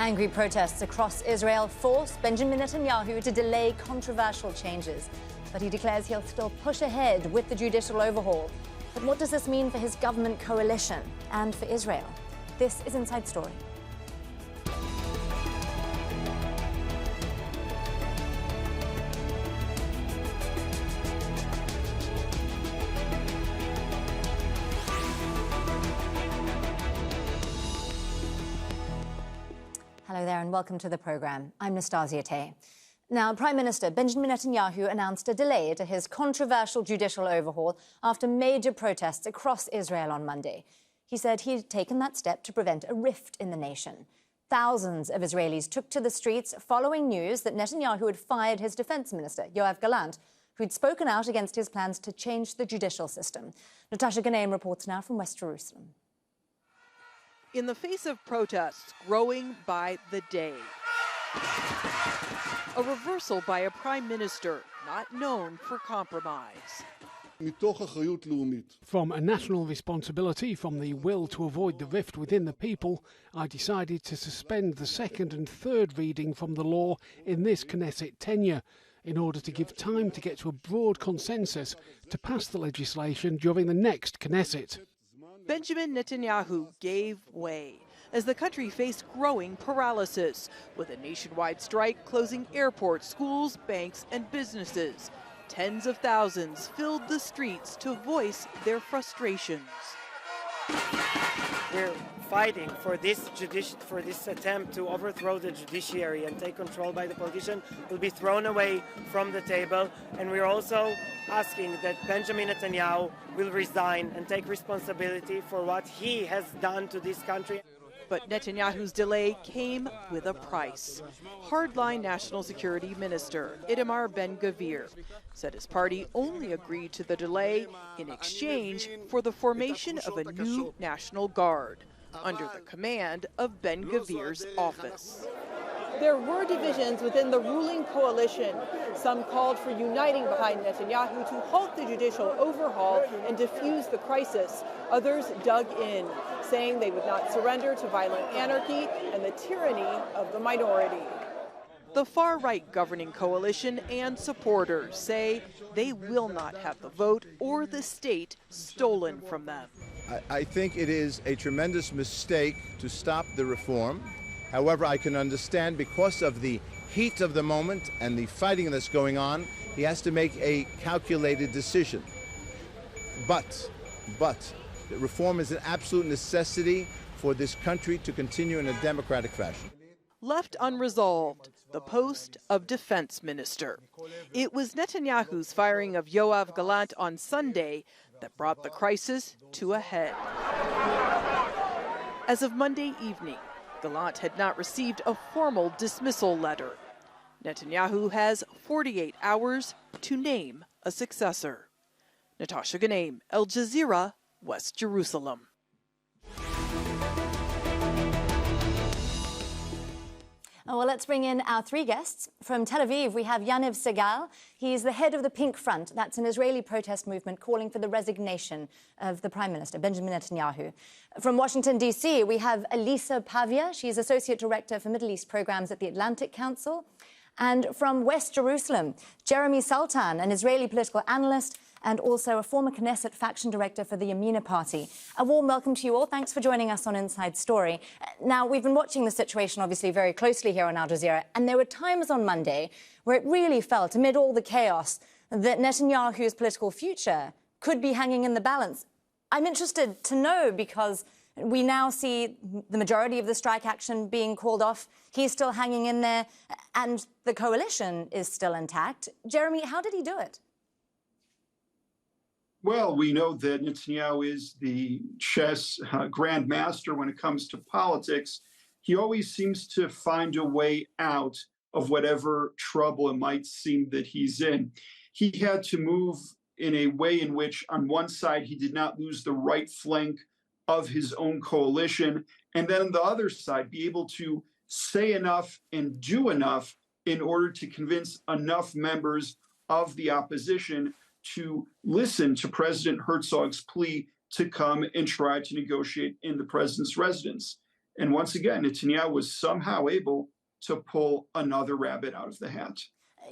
Angry protests across Israel force Benjamin Netanyahu to delay controversial changes. But he declares he'll still push ahead with the judicial overhaul. But what does this mean for his government coalition and for Israel? This is Inside Story. Hello there and welcome to the programme. I'm Nastasya Tay. Now, Prime Minister Benjamin Netanyahu announced a delay to his controversial judicial overhaul after major protests across Israel on Monday. He said he'd taken that step to prevent a rift in the nation. Thousands of Israelis took to the streets following news that Netanyahu had fired his defence minister, Gallant, who'd spoken out against his plans to change the judicial system. Nastasya Tay reports now from West Jerusalem. In the face of protests growing by the day, a reversal by a prime minister not known for compromise. From a national responsibility, from the will to avoid the rift within the people, I decided to suspend the second and third reading from the law in this Knesset tenure, in order to give time to get to a broad consensus to pass the legislation during the next Knesset. Benjamin Netanyahu gave way as the country faced growing paralysis, with a nationwide strike closing airports, schools, banks, and businesses. Tens of thousands filled the streets to voice their frustrations. We're fighting for this attempt to overthrow the judiciary and take control by the politician will be thrown away from the table. And we're also asking that Benjamin Netanyahu will resign and take responsibility for what he has done to this country. But Netanyahu's delay came with a price. Hardline National Security Minister Itamar Ben-Gvir said his party only agreed to the delay in exchange for the formation of a new National Guard under the command of Ben-Gvir's office. There were divisions within the ruling coalition. Some called for uniting behind Netanyahu to halt the judicial overhaul and defuse the crisis. Others dug in, saying they would not surrender to violent anarchy and the tyranny of the minority. The far-right governing coalition and supporters say they will not have the vote or the state stolen from them. I think it is a tremendous mistake to stop the reform. However, I can understand, because of the heat of the moment and the fighting that's going on, he has to make a calculated decision. But reform is an absolute necessity for this country to continue in a democratic fashion. Left unresolved, the post of defense minister. It was Netanyahu's firing of Gallant on Sunday that brought the crisis to a head. As of Monday evening, Gallant had not received a formal dismissal letter. Netanyahu has 48 hours to name a successor. Nastasya Tay, Al Jazeera, West Jerusalem. Oh, well, let's bring in our three guests. From Tel Aviv, we have Yaniv Segal. He's the head of the Pink Front. That's an Israeli protest movement calling for the resignation of the Prime Minister, Benjamin Netanyahu. From Washington, D.C., we have Alissa Pavia. She's Associate Director for Middle East Programs at the Atlantic Council. And from West Jerusalem, Jeremy Saltan, an Israeli political analyst and also a former Knesset Faction Director for the Yamina Party. A warm welcome to you all. Thanks for joining us on Inside Story. Now, we've been watching the situation, obviously, very closely here on Al Jazeera, and there were times on Monday where it really felt, amid all the chaos, that Netanyahu's political future could be hanging in the balance. I'm interested to know, because we now see the majority of the strike action being called off. He's still hanging in there, and the coalition is still intact. Jeremy, how did he do it? Well, we know that Netanyahu is the chess grandmaster when it comes to politics. He always seems to find a way out of whatever trouble it might seem that he's in. He had to move in a way in which, on one side, he did not lose the right flank of his own coalition, and then on the other side, be able to say enough and do enough in order to convince enough members of the opposition to listen to President Herzog's plea to come and try to negotiate in the president's residence. And once again, Netanyahu was somehow able to pull another rabbit out of the hat.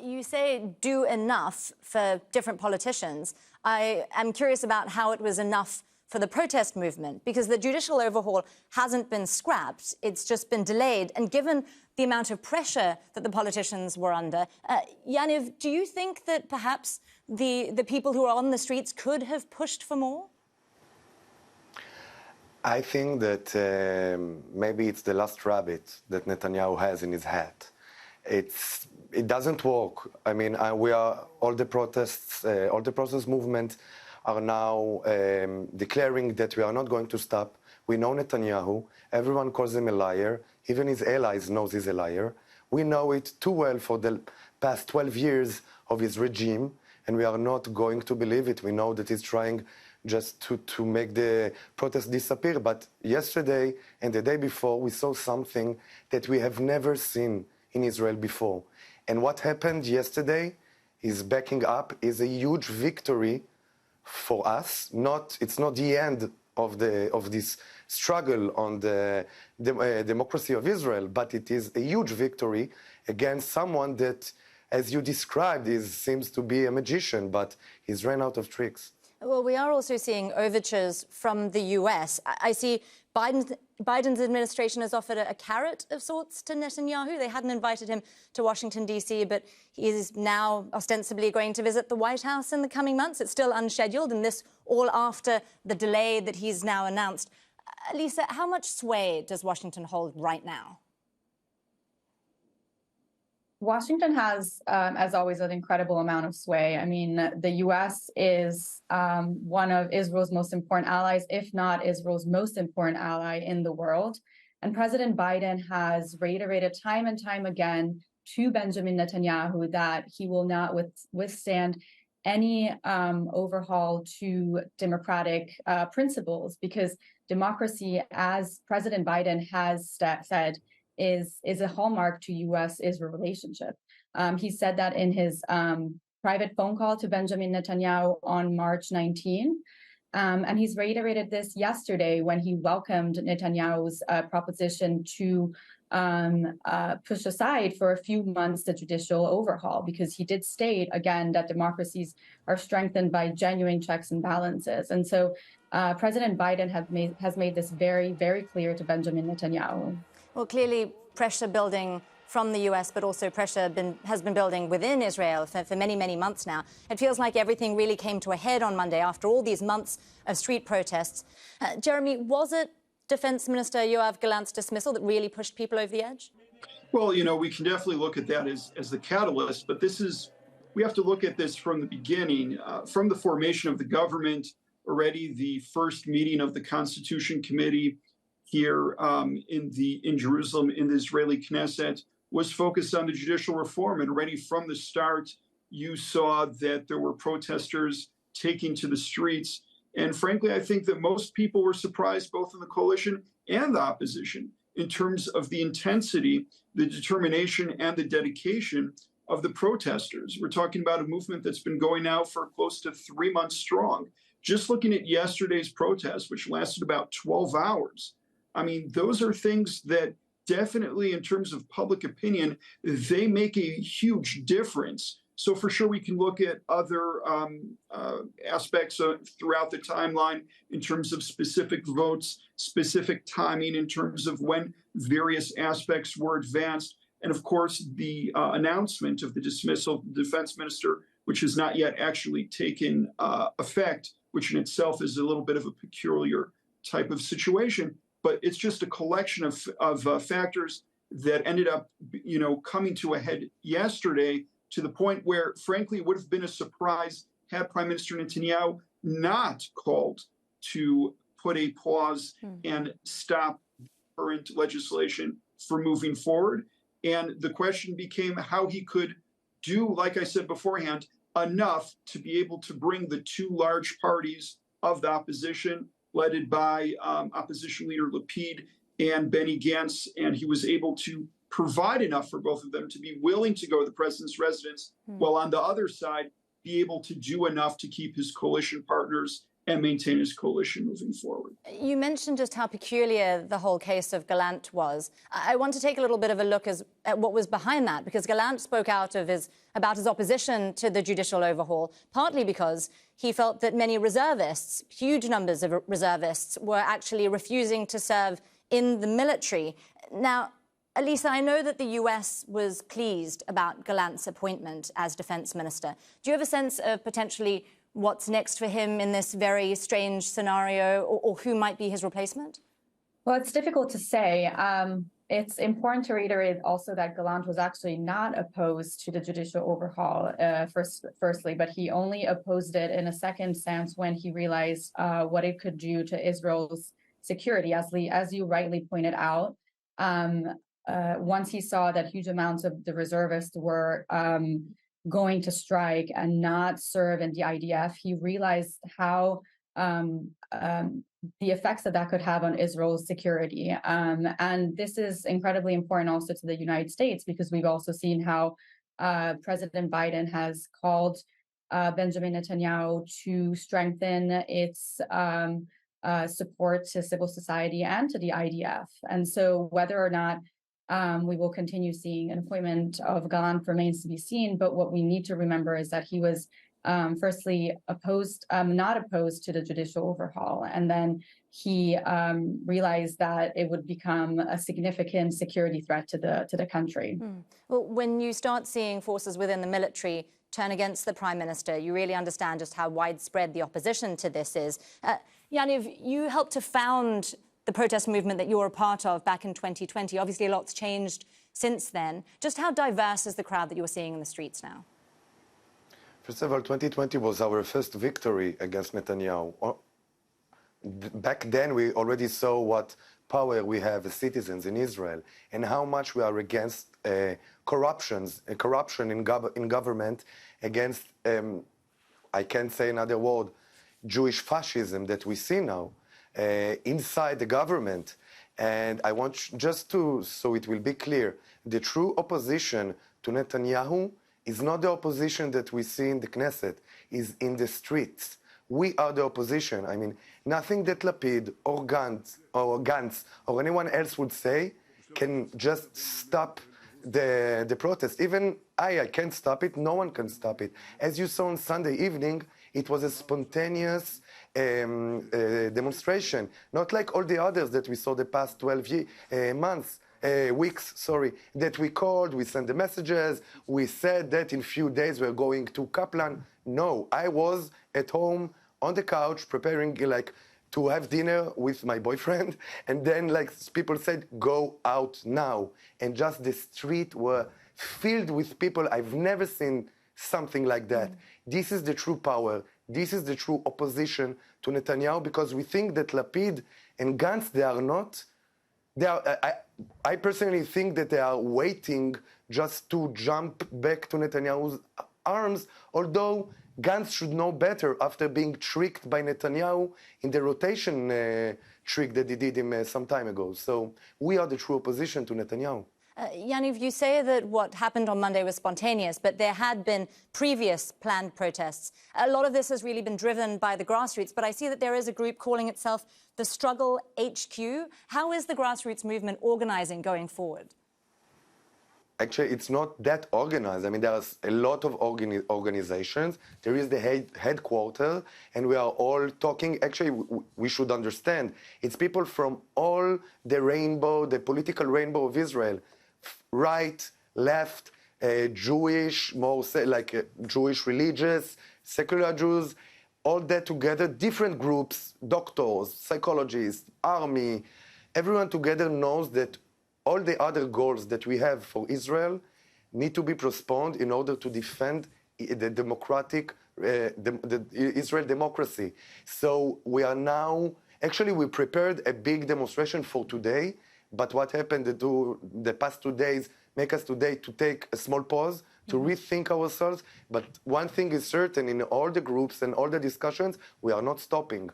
You say do enough for different politicians. I am curious about how it was enough for the protest movement, because the judicial overhaul hasn't been scrapped. It's just been delayed. And given the amount of pressure that the politicians were under, Yaniv, do you think that perhaps the people who are on the streets could have pushed for more? I think that maybe it's the last rabbit that Netanyahu has in his hat. It doesn't work. I mean, we are all the protest movement are now declaring that we are not going to stop. We know Netanyahu. Everyone calls him a liar. Even his allies knows he's a liar. We know it too well for the past 12 years of his regime, and we are not going to believe it. We know that he's trying just to make the protest disappear. But yesterday and the day before, we saw something that we have never seen in Israel before. And what happened yesterday is backing up, is a huge victory for us. It's not the end of this struggle on the democracy of Israel, but it is a huge victory against someone that, as you described, seems to be a magician, but he's ran out of tricks. Well, we are also seeing overtures from the US. I see Biden's administration has offered a carrot of sorts to Netanyahu. They hadn't invited him to Washington, D.C., but he is now ostensibly going to visit the White House in the coming months. It's still unscheduled, and this all after the delay that he's now announced. Alissa, how much sway does Washington hold right now? Washington has, as always, an incredible amount of sway. I mean, the U.S. is one of Israel's most important allies, if not Israel's most important ally in the world. And President Biden has reiterated time and time again to Benjamin Netanyahu that he will not withstand any overhaul to democratic principles, because democracy, as President Biden has said, is a hallmark to U.S.-Israel relationship. He said that in his private phone call to Benjamin Netanyahu on March 19. And he's reiterated this yesterday when he welcomed Netanyahu's proposition to push aside for a few months the judicial overhaul, because he did state, again, that democracies are strengthened by genuine checks and balances. And so President Biden has made this very, very clear to Benjamin Netanyahu. Well, clearly pressure building from the US, but also pressure has been building within Israel for many, many months now. It feels like everything really came to a head on Monday after all these months of street protests. Jeremy, was it Defense Minister Yoav Gallant's dismissal that really pushed people over the edge? Well, you know, we can definitely look at that as the catalyst, but we have to look at this from the beginning, from the formation of the government. Already the first meeting of the Constitution Committee here in Jerusalem, in the Israeli Knesset, was focused on the judicial reform. And already from the start, you saw that there were protesters taking to the streets. And frankly, I think that most people were surprised, both in the coalition and the opposition, in terms of the intensity, the determination, and the dedication of the protesters. We're talking about a movement that's been going now for close to 3 months strong. Just looking at yesterday's protest, which lasted about 12 hours, I mean, those are things that definitely, in terms of public opinion, they make a huge difference. So for sure, we can look at other aspects throughout the timeline in terms of specific votes, specific timing, in terms of when various aspects were advanced. And of course, the announcement of the dismissal of the defense minister, which has not yet actually taken effect, which in itself is a little bit of a peculiar type of situation. But it's just a collection of factors that ended up, you know, coming to a head yesterday, to the point where, frankly, it would have been a surprise had Prime Minister Netanyahu not called to put a pause and stop current legislation for moving forward. And the question became how he could do, like I said beforehand, enough to be able to bring the two large parties of the opposition, led by opposition leader Lapid and Benny Gantz, and he was able to provide enough for both of them to be willing to go to the president's residence, while on the other side, be able to do enough to keep his coalition partners and maintain his coalition moving forward. You mentioned just how peculiar the whole case of Gallant was. I want to take a little bit of a look at what was behind that, because Gallant spoke out about his opposition to the judicial overhaul, partly because he felt that many reservists, huge numbers of reservists, were actually refusing to serve in the military. Now, Alissa, I know that the US was pleased about Gallant's appointment as defense minister. Do you have a sense of potentially what's next for him in this very strange scenario, or who might be his replacement? Well, it's difficult to say. It's important to reiterate also that Gallant was actually not opposed to the judicial overhaul, firstly, but he only opposed it in a second sense when he realized what it could do to Israel's security, as you rightly pointed out. Once he saw that huge amounts of the reservists were going to strike and not serve in the IDF, he realized how the effects that could have on Israel's security. And this is incredibly important also to the United States, because we've also seen how President Biden has called Benjamin Netanyahu to strengthen its support to civil society and to the IDF. And so whether or not we will continue seeing an appointment of Gallant remains to be seen. But what we need to remember is that he was firstly not opposed to the judicial overhaul. And then he realized that it would become a significant security threat to the country. Well, when you start seeing forces within the military turn against the prime minister, you really understand just how widespread the opposition to this is. Yaniv, you helped to found the protest movement that you were a part of back in 2020. Obviously, a lot's changed since then. Just how diverse is the crowd that you were seeing in the streets now? First of all, 2020 was our first victory against Netanyahu. Back then, we already saw what power we have as citizens in Israel and how much we are against corruption in government, against, I can't say another word, Jewish fascism that we see now inside the government. And I want just so it will be clear, the true opposition to Netanyahu is not the opposition that we see in the Knesset, is in the streets. We are the opposition. I mean, nothing that Lapid or Gantz or anyone else would say can just stop the protest. Even I can't stop it. No one can stop it. As you saw on Sunday evening, it was a spontaneous demonstration, not like all the others that we saw the past 12 weeks, that we called, we sent the messages, we said that in few days we're going to Kaplan. No, I was at home on the couch preparing to have dinner with my boyfriend, and then people said, go out now. And just the street were filled with people. I've never seen something like that. This is the true power. This is the true opposition to Netanyahu, because we think that Lapid and Gantz, I personally think that they are waiting just to jump back to Netanyahu's arms, although Gantz should know better after being tricked by Netanyahu in the rotation trick that he did him some time ago. So we are the true opposition to Netanyahu. Yaniv, you say that what happened on Monday was spontaneous, but there had been previous planned protests. A lot of this has really been driven by the grassroots, but I see that there is a group calling itself the Struggle HQ. How is the grassroots movement organizing going forward? Actually, it's not that organized. I mean, there's a lot of organizations. There is the headquarters, and we are all talking. Actually, we should understand, it's people from all the rainbow, the political rainbow of Israel. Right, left, Jewish, more Jewish religious, secular Jews, all that together, different groups, doctors, psychologists, army, everyone together knows that all the other goals that we have for Israel need to be postponed in order to defend the democratic, the Israel democracy. So we are now, actually we prepared a big demonstration for today, but what happened the past 2 days make us today to take a small pause, to rethink ourselves. But one thing is certain, in all the groups and all the discussions, we are not stopping.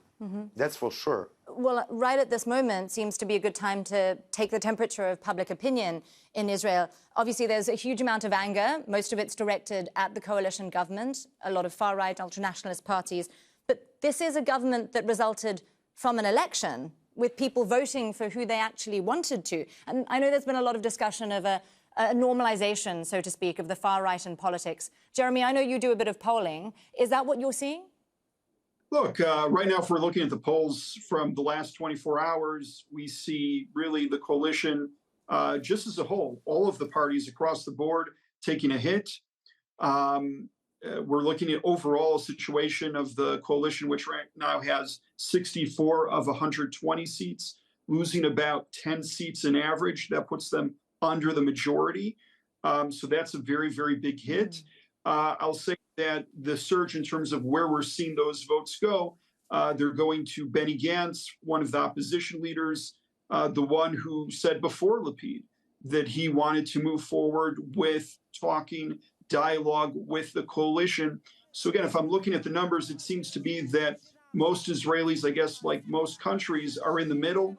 That's for sure. Well, right at this moment seems to be a good time to take the temperature of public opinion in Israel. Obviously, there's a huge amount of anger. Most of it's directed at the coalition government, a lot of far-right ultranationalist parties But this is a government that resulted from an election with people voting for who they actually wanted to. And I know there's been a lot of discussion of a normalization, so to speak, of the far right in politics. Jeremy, I know you do a bit of polling. Is that what you're seeing? Look, right now, if we're looking at the polls from the last 24 hours, we see really the coalition just as a whole, all of the parties across the board taking a hit. We're looking at overall a situation of the coalition, which right now has 64 of 120 seats, losing about 10 seats in average. That puts them under the majority. So that's a very, very big hit. I'll say that the surge in terms of where we're seeing those votes go, they're going to Benny Gantz, one of the opposition leaders, the one who said before Lapid that he wanted to move forward with talking dialogue with the coalition. So again, if I'm looking at the numbers, it seems to be that most Israelis, I guess, like most countries, are in the middle,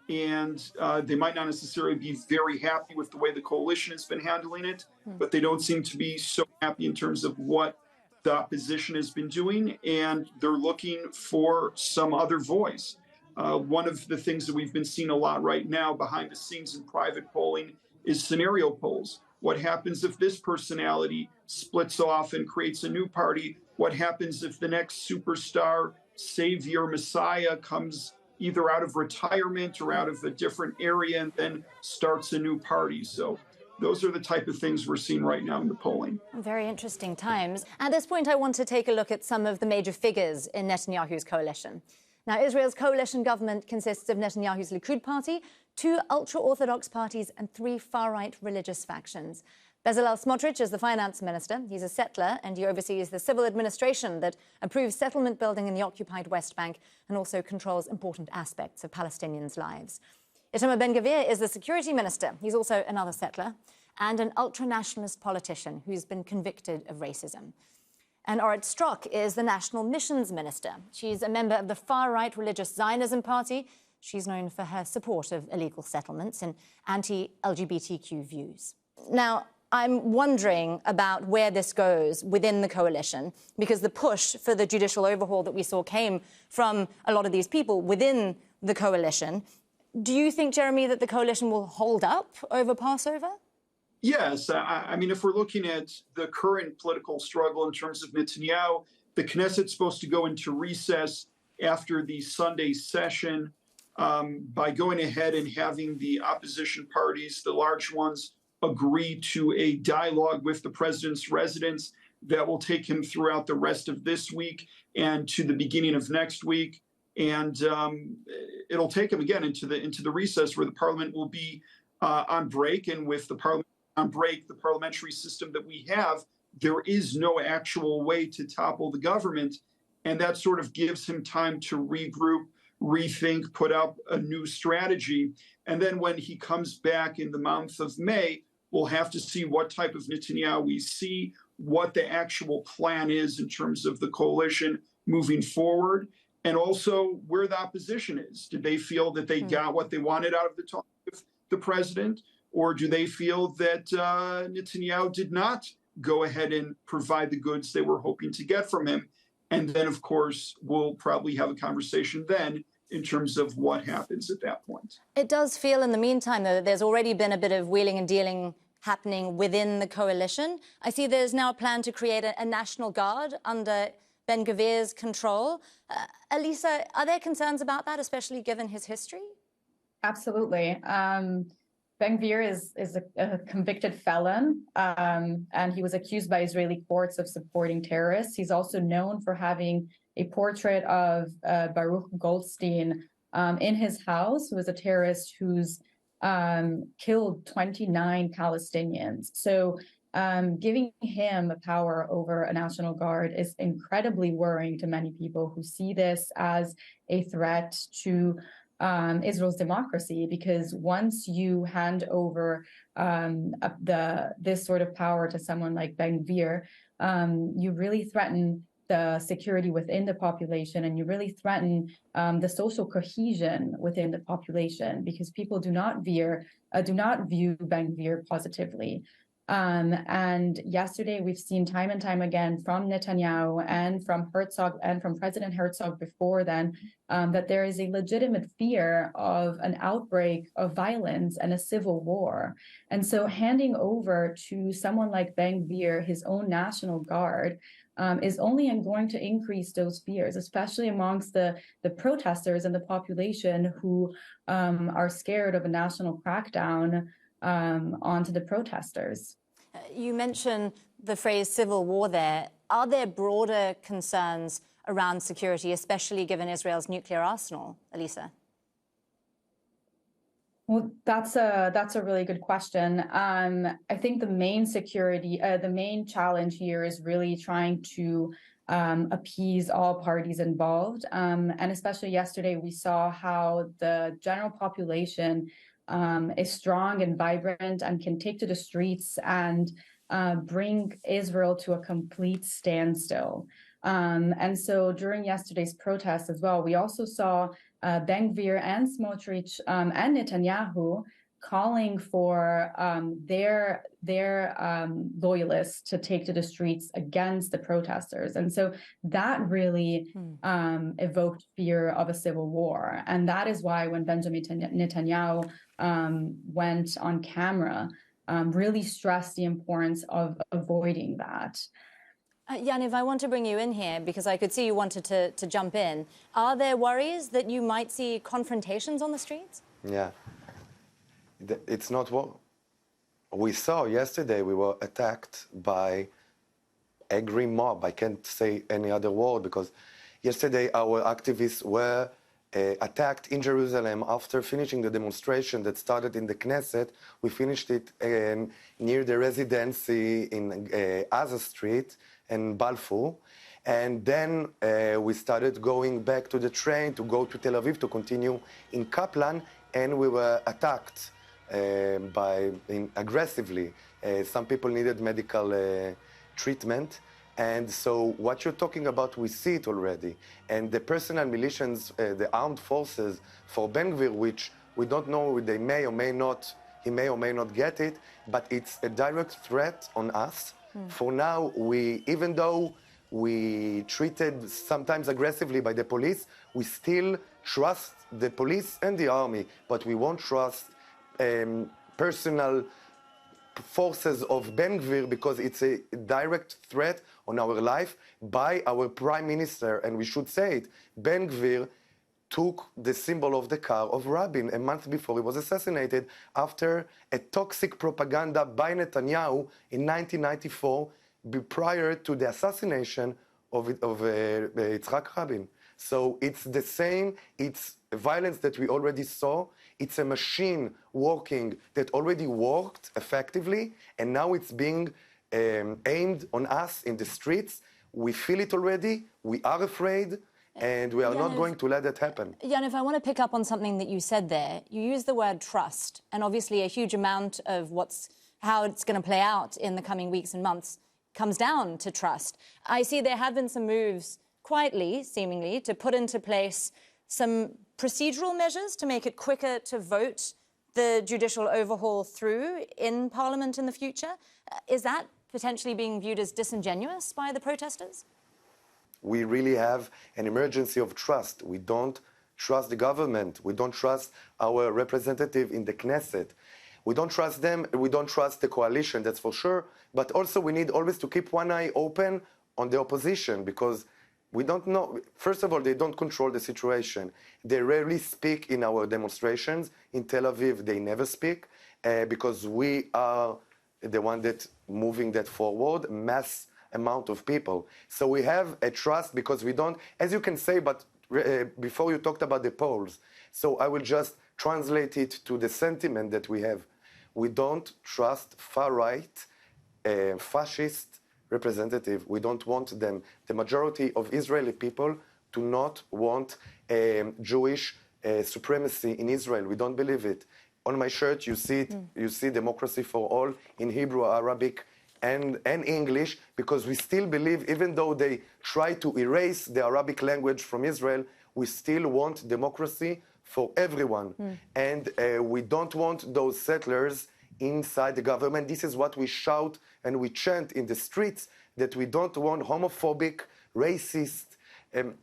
and they might not necessarily be very happy with the way the coalition has been handling it, but they don't seem to be so happy in terms of what the opposition has been doing, and they're looking for some other voice. One of the things that we've been seeing a lot right now behind the scenes in private polling is scenario polls. What happens if this personality splits off and creates a new party? What happens if the next superstar, savior, messiah comes either out of retirement or out of a different area and then starts a new party? So those are the type of things we're seeing right now in the polling. Very interesting times. At this point, I want to take a look at some of the major figures in Netanyahu's coalition. Now, Israel's coalition government consists of Netanyahu's Likud party, 2 ultra-Orthodox parties and 3 far-right religious factions. Bezalel Smotrich is the finance minister. He's a settler, and he oversees the civil administration that approves settlement building in the occupied West Bank and also controls important aspects of Palestinians' lives. Itamar Ben-Gvir is the security minister. He's also another settler and an ultra-nationalist politician who's been convicted of racism. And Orit Strock is the national missions minister. She's a member of the far-right religious Zionism party. She's known for her support of illegal settlements and anti-LGBTQ views. Now, I'm wondering about where this goes within the coalition, because the push for the judicial overhaul that we saw came from a lot of these people within the coalition. Do you think, Jeremy, that the coalition will hold up over Passover? Yes. I mean, if we're looking at the current political struggle in terms of Netanyahu, the Knesset's supposed to go into recess after the Sunday session by going ahead and having the opposition parties, the large ones, agree to a dialogue with the president's residents that will take him throughout the rest of this week and to the beginning of next week. And it'll take him again into the recess where the parliament will be on break. And with the parliament on break, the parliamentary system that we have, there is no actual way to topple the government. And that sort of gives him time to regroup, rethink, put up a new strategy. And then when he comes back in the month of May, we'll have to see what type of Netanyahu we see, what the actual plan is in terms of the coalition moving forward, and also where the opposition is. Did they feel that they got what they wanted out of the talk with the president? Or do they feel that Netanyahu did not go ahead and provide the goods they were hoping to get from him? And then, of course, we'll probably have a conversation then in terms of what happens at that point. It does feel in the meantime, though, that there's already been a bit of wheeling and dealing happening within the coalition. I see there's now a plan to create a national guard under Ben-Gvir's control. Alissa, are there concerns about that, especially given his history? Absolutely. Ben-Gvir is a convicted felon, and he was accused by Israeli courts of supporting terrorists. He's also known for having a portrait of Baruch Goldstein in his house, who was a terrorist who's killed 29 Palestinians. So giving him power over a National Guard is incredibly worrying to many people who see this as a threat to Israel's democracy, because once you hand over this sort of power to someone like Ben-Gvir, you really threaten the security within the population, and you really threaten the social cohesion within the population, because people do not view Ben-Gvir positively. And yesterday, we've seen time and time again from Netanyahu and from Herzog and from President Herzog before then that there is a legitimate fear of an outbreak of violence and a civil war. And so handing over to someone like Ben-Gvir, his own National Guard, is only going to increase those fears, especially amongst the protesters and the population who are scared of a national crackdown onto the protesters. You mentioned the phrase civil war there. Are there broader concerns around security, especially given Israel's nuclear arsenal, Alissa? Well, that's a really good question. I think the main challenge here is really trying to appease all parties involved. And especially yesterday, we saw how the general population is strong and vibrant and can take to the streets and bring Israel to a complete standstill. And so during yesterday's protest as well, we also saw Ben-Gvir and Smotrich and Netanyahu calling for their loyalists to take to the streets against the protesters. And so that really evoked fear of a civil war. And that is why when Benjamin Netanyahu went on camera, really stressed the importance of avoiding that. Yaniv, I want to bring you in here because I could see you wanted to jump in. Are there worries that you might see confrontations on the streets? Yeah. It's not what we saw yesterday. We were attacked by angry mob. I can't say any other word because yesterday our activists were attacked in Jerusalem after finishing the demonstration that started in the Knesset. We finished it near the residency in Aza Street and Balfour. And then we started going back to the train to go to Tel Aviv to continue in Kaplan, and we were attacked aggressively. Some people needed medical treatment. And so what you're talking about, we see it already. And the personal militias, the armed forces for Ben-Gvir, which we don't know, they may or may not, he may or may not get it, but it's a direct threat on us. For now, even though we treated sometimes aggressively by the police, we still trust the police and the army, but we won't trust personal forces of Ben-Gvir because it's a direct threat on our life by our prime minister. And we should say it, Ben-Gvir took the symbol of the car of Rabin a month before he was assassinated after a toxic propaganda by Netanyahu in 1994 prior to the assassination of Yitzhak Rabin. So it's the same, it's violence that we already saw. It's a machine working that already worked effectively, and now it's being aimed on us in the streets. We feel it already, we are afraid, and we are not going to let that happen. Yaniv, I want to pick up on something that you said there. You used the word trust, and obviously a huge amount of how it's going to play out in the coming weeks and months comes down to trust. I see there have been some moves, quietly, seemingly, to put into place some procedural measures to make it quicker to vote the judicial overhaul through in Parliament in the future. Is that potentially being viewed as disingenuous by the protesters? We really have an emergency of trust. We don't trust the government. We don't trust our representative in the Knesset. We don't trust them. We don't trust the coalition, that's for sure. But also we need always to keep one eye open on the opposition because we don't know. First of all, they don't control the situation. They rarely speak in our demonstrations. In Tel Aviv, they never speak because we are the one that moving that forward, mass amount of people. So we have a trust because we don't, as you can say, but before you talked about the polls. So I will just translate it to the sentiment that we have. We don't trust far-right, fascist representative. We don't want them. The majority of Israeli people do not want Jewish supremacy in Israel. We don't believe it. On my shirt, you see it. You see democracy for all in Hebrew, Arabic, and English, because we still believe, even though they try to erase the Arabic language from Israel, we still want democracy for everyone. And we don't want those settlers inside the government. This is what we shout and we chant in the streets, that we don't want homophobic, racist,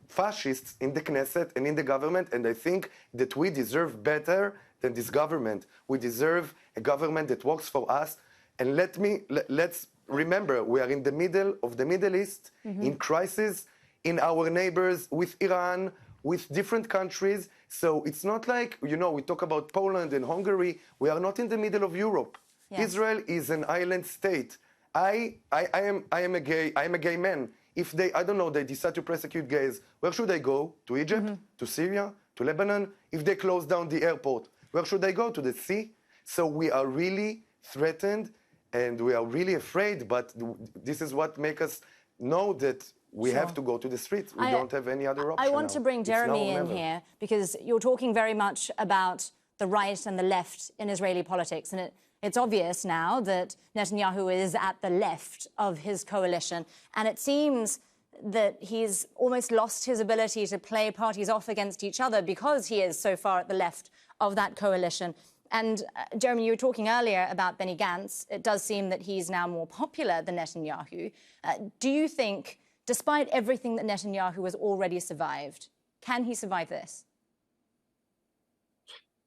fascists in the Knesset and in the government. And I think that we deserve better than this government. We deserve a government that works for us. And let's remember, we are in the middle of the Middle East, in crisis, in our neighbors, with Iran, with different countries. So it's not like, we talk about Poland and Hungary. We are not in the middle of Europe. Yes. Israel is an island state. I am a gay man. If they decide to persecute gays, where should they go? To Egypt? To Syria? To Lebanon? If they close down the airport, where should they go? To the sea? So we are really threatened and we are really afraid, but this is what makes us know that we have to go to the streets. We don't have any other option. I want to bring Jeremy in here because you're talking very much about the right and the left in Israeli politics. And it's obvious now that Netanyahu is at the left of his coalition. And it seems that he's almost lost his ability to play parties off against each other because he is so far at the left of that coalition. And Jeremy, you were talking earlier about Benny Gantz. It does seem that he's now more popular than Netanyahu. Do you think, despite everything that Netanyahu has already survived, can he survive this?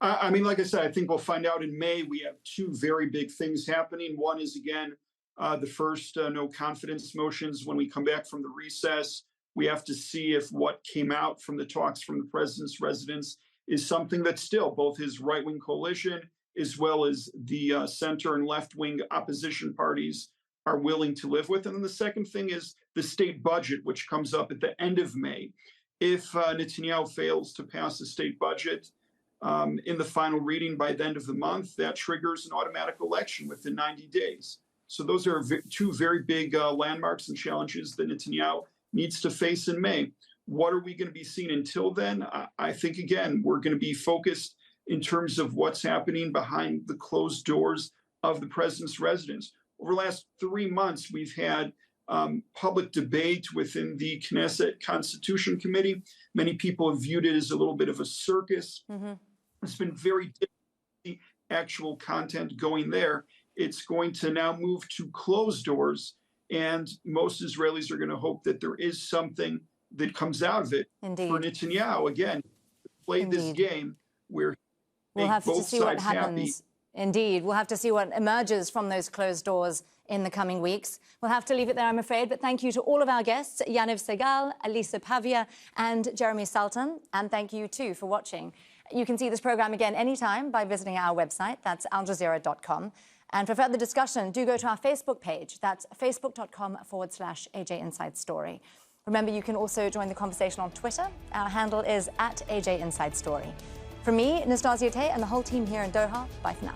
I mean, like I said, I think we'll find out in May. We have two very big things happening. One is, again, the first no confidence motions. When we come back from the recess, we have to see if what came out from the talks from the president's residence is something that still both his right-wing coalition as well as the center and left-wing opposition parties are willing to live with. And then the second thing is the state budget, which comes up at the end of May. If Netanyahu fails to pass the state budget in the final reading by the end of the month, that triggers an automatic election within 90 days. So those are two very big landmarks and challenges that Netanyahu needs to face in May. What are we going to be seeing until then? I think, again, we're going to be focused in terms of what's happening behind the closed doors of the president's residence. Over the last 3 months, we've had public debate within the Knesset Constitution Committee. Many people have viewed it as a little bit of a circus. It's been very difficult to see actual content going there. It's going to now move to closed doors, and most Israelis are going to hope that there is something that comes out of it. Indeed. For Netanyahu, again, play this game where we'll have to see what happens. Happy. Indeed, we'll have to see what emerges from those closed doors in the coming weeks. We'll have to leave it there, I'm afraid, but thank you to all of our guests, Yaniv Segal, Alissa, Pavia and Jeremy Saltan, and thank you too for watching. You can see this programme again anytime by visiting our website, that's aljazeera.com. And for further discussion, do go to our Facebook page, that's facebook.com/AJ Inside Story. Remember, you can also join the conversation on Twitter. Our handle is @AJ Inside Story. From me, Nastasya Tay, and the whole team here in Doha, bye for now.